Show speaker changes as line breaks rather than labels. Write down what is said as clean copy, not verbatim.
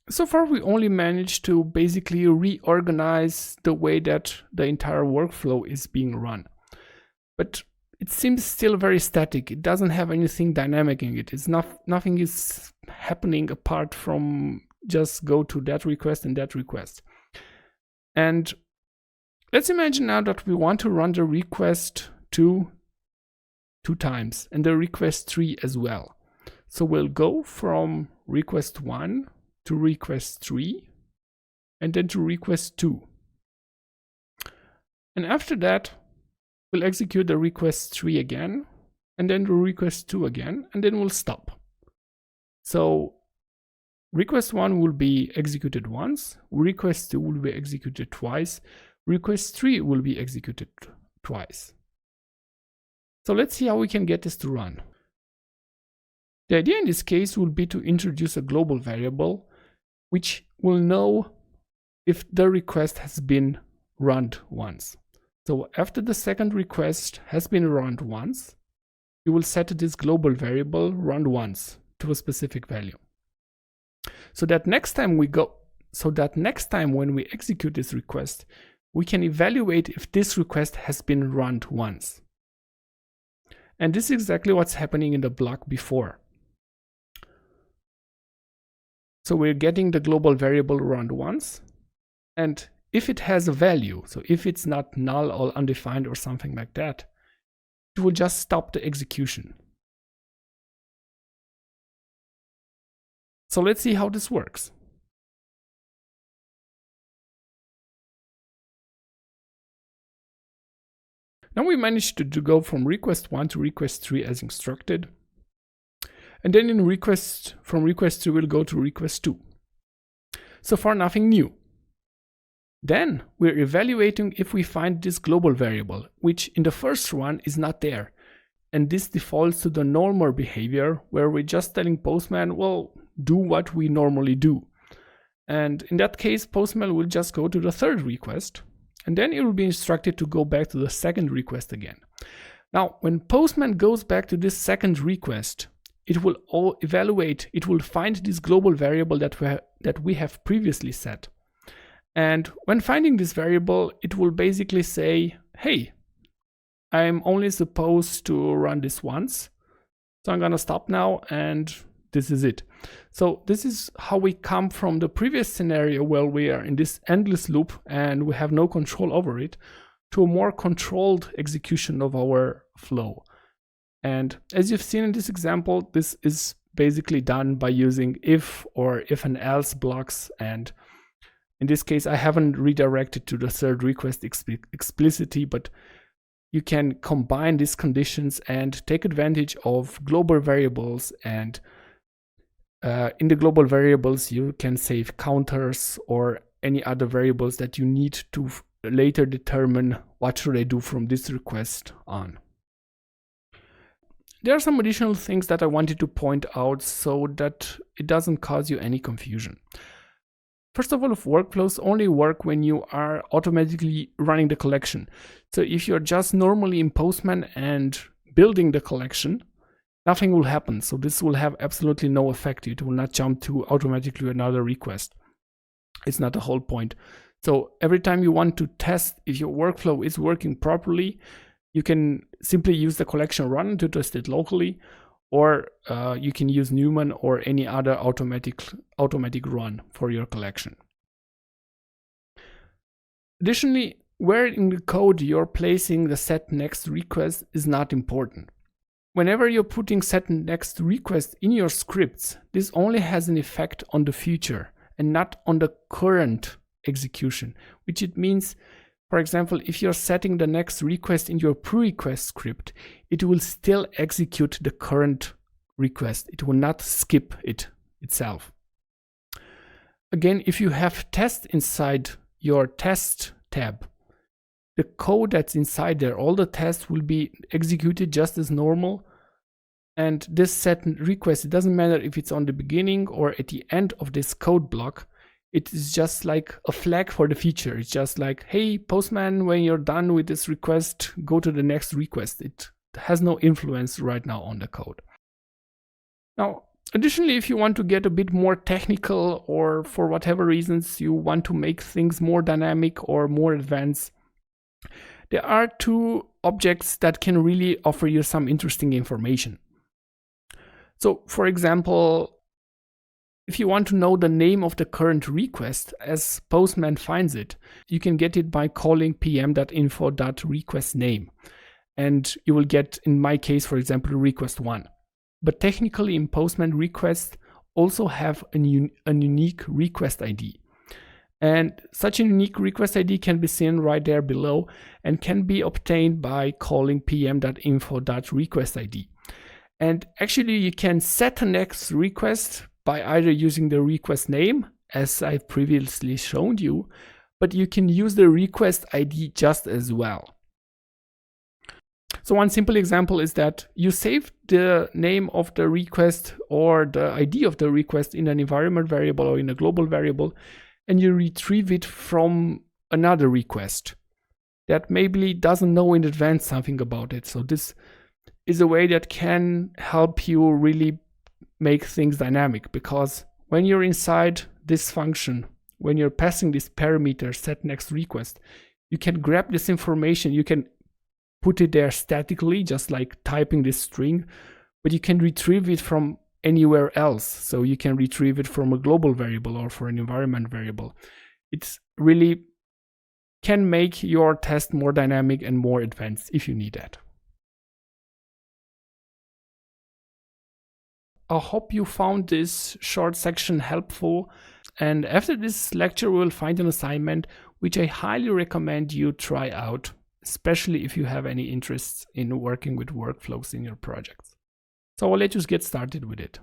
So far, we only managed to basically reorganize the way that the entire workflow is being run. But it seems still very static. It doesn't have anything dynamic in it. It's nothing is happening apart from just go to that request and that request. And let's imagine now that we want to run the request 2 times and the request 3 as well. So we'll go from request 1 to request 3 and then to request 2. And after that, we'll execute the request 3 again and then the request 2 again, and then we'll stop. So request 1 will be executed once, request 2 will be executed twice, request 3 will be executed twice. So let's see how we can get this to run. The idea in this case will be to introduce a global variable which will know if the request has been run once. So after the second request has been run once, you will set this global variable run once to a specific value. So that next time when we execute this request, we can evaluate if this request has been run once. And this is exactly what's happening in the block before. So we're getting the global variable run once, and if it has a value, so if it's not null or undefined or something like that, it will just stop the execution. So let's see how this works. Now we managed to go from request 1 to request 3 as instructed. And then from request 2, we'll go to request 2. So far, nothing new. Then we're evaluating if we find this global variable, which in the first run is not there. And this defaults to the normal behavior where we're just telling Postman, well, do what we normally do. And in that case, Postman will just go to the third request, and then it will be instructed to go back to the second request again. Now, when Postman goes back to this second request, it will evaluate, it will find this global variable that we have previously set. And when finding this variable, it will basically say, hey, I'm only supposed to run this once. So I'm gonna stop now, and this is it. So this is how we come from the previous scenario where we are in this endless loop and we have no control over it, to a more controlled execution of our flow. And as you've seen in this example, this is basically done by using if or if and else blocks. And in this case, I haven't redirected to the third request explicitly, but you can combine these conditions and take advantage of global variables. And in the global variables, you can save counters or any other variables that you need to later determine what should I do from this request on. There are some additional things that I wanted to point out so that it doesn't cause you any confusion. First of all, workflows only work when you are automatically running the collection. So if you're just normally in Postman and building the collection, nothing will happen. So this will have absolutely no effect. It will not jump to automatically another request. It's not the whole point. So every time you want to test if your workflow is working properly, you can simply use the collection run to test it locally, or you can use Newman or any other automatic run for your collection. Additionally, where in the code you're placing the setNextRequest is not important. Whenever you're putting setNextRequest in your scripts, this only has an effect on the future and not on the current execution, which it means, for example, if you're setting the next request in your pre-request script, it will still execute the current request. It will not skip it itself. Again, if you have test inside your test tab, the code that's inside there, all the tests will be executed just as normal. And this setNextRequest, it doesn't matter if it's on the beginning or at the end of this code block. It is just like a flag for the future. It's just like, hey, Postman, when you're done with this request, go to the next request. It has no influence right now on the code. Now, Additionally, if you want to get a bit more technical, or for whatever reasons you want to make things more dynamic or more advanced, there are two objects that can really offer you some interesting information. So, for example, if you want to know the name of the current request as Postman finds it, you can get it by calling pm.info.requestName. And you will get, in my case, for example, request 1. But technically in Postman, requests also have a unique request ID. And such a unique request ID can be seen right there below and can be obtained by calling pm.info.requestID. And actually you can set the next request by either using the request name, as I've previously shown you, but you can use the request ID just as well. So one simple example is that you save the name of the request or the ID of the request in an environment variable or in a global variable, and you retrieve it from another request that maybe doesn't know in advance something about it. So this is a way that can help you really make things dynamic, because when you're inside this function, when you're passing this parameter setNextRequest, you can grab this information, you can put it there statically, just like typing this string, but you can retrieve it from anywhere else. So you can retrieve it from a global variable or for an environment variable. It's really can make your test more dynamic and more advanced if you need that. I hope you found this short section helpful. And after this lecture, we'll find an assignment which I highly recommend you try out, especially if you have any interest in working with workflows in your projects. So I'll let you get started with it.